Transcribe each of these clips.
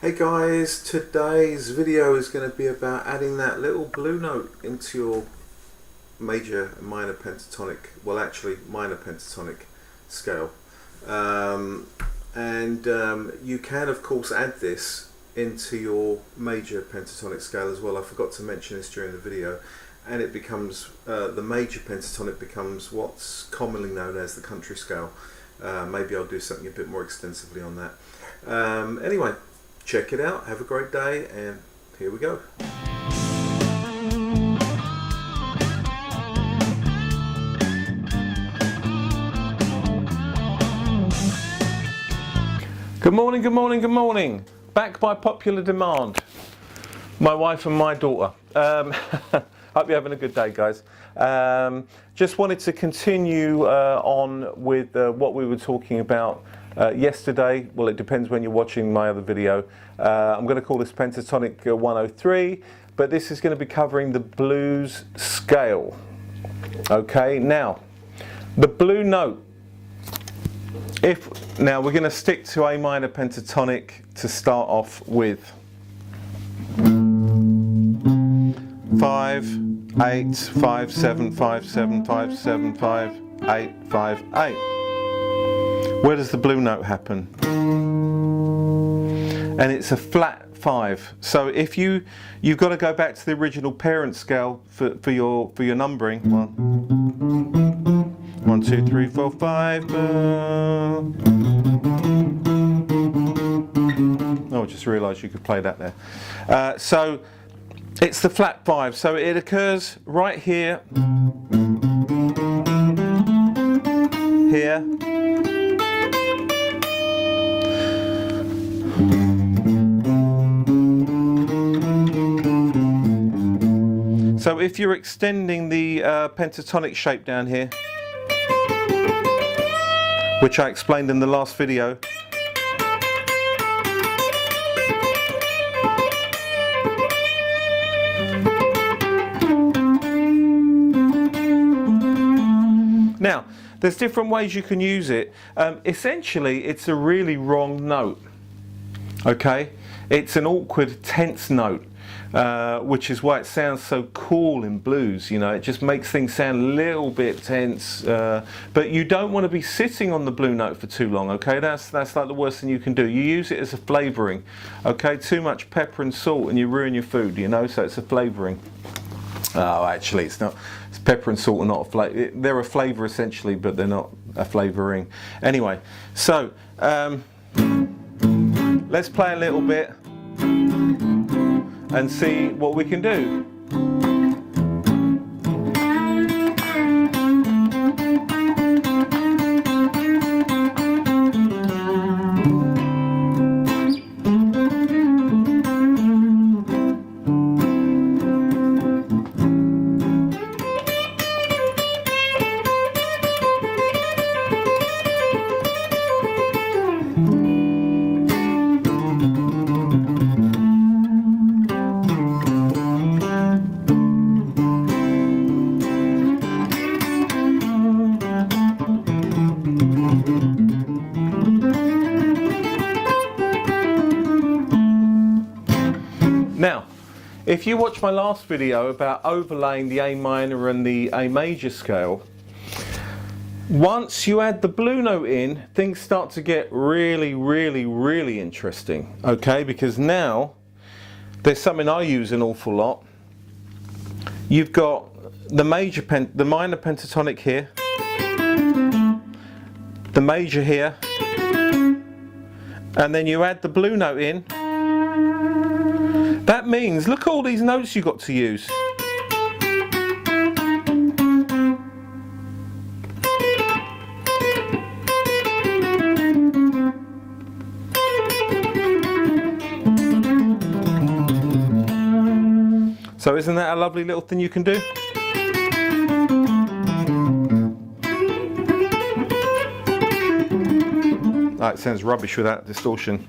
Hey guys, today's video is going to be about adding that little blue note into your major and minor pentatonic, well actually minor pentatonic scale. You can of course add this into your major pentatonic scale as well. I forgot to mention this during the video, and it becomes, the major pentatonic becomes what's commonly known as the country scale. Maybe I'll do something a bit more extensively on that. Anyway, check it out, have a great day, and here we go. Good morning, good morning, good morning. Back by popular demand. My wife and my daughter. Hope you're having a good day, guys. Just wanted to continue on with what we were talking about yesterday. Well, it depends when you're watching my other video. I'm going to call this Pentatonic 103, but this is going to be covering the blues scale. Okay, now the blue note. Now we're going to stick to A minor pentatonic to start off with. 5, 8, 5, 7, 5, 7, 5, 7, 5, 8, 5, 8. Where does the blue note happen? And it's a flat 5. So if you've got to go back to the original parent scale for your numbering. 1, 2, 3, 4, 5. Oh, I just realised you could play that there. So it's the flat 5. So it occurs right here, here, so if you're extending the pentatonic shape down here, which I explained in the last video, now there's different ways you can use it. Essentially it's a really wrong note. Okay, it's an awkward tense note. Which is why it sounds so cool in blues. You know, it just makes things sound a little bit tense. But you don't want to be sitting on the blue note for too long. Okay, that's like the worst thing you can do. You use it as a flavouring. Okay, too much pepper and salt and you ruin your food. You know, so it's a flavouring. Oh, actually, it's not. It's pepper and salt are not a flavour. They're a flavour essentially, but they're not a flavouring. Anyway, so let's play a little bit and see what we can do. Now, if you watch my last video about overlaying the A minor and the A major scale, once you add the blue note in, things start to get really, really, really interesting. Okay, because now there's something I use an awful lot. You've got the minor pentatonic here, the major here, and then you add the blue note in. That means, look at all these notes you've got to use. So isn't that a lovely little thing you can do? Oh, it sounds rubbish without distortion.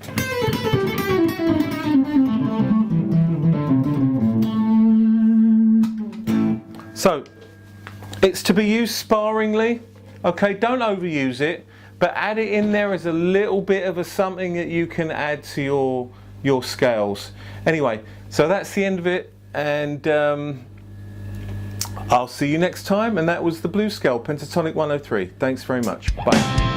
So it's to be used sparingly. Okay, don't overuse it, but add it in there as a little bit of a something that you can add to your your scales. Anyway, so that's the end of it, and I'll see you next time. And that was the blues scale, Pentatonic 103. Thanks very much. Bye.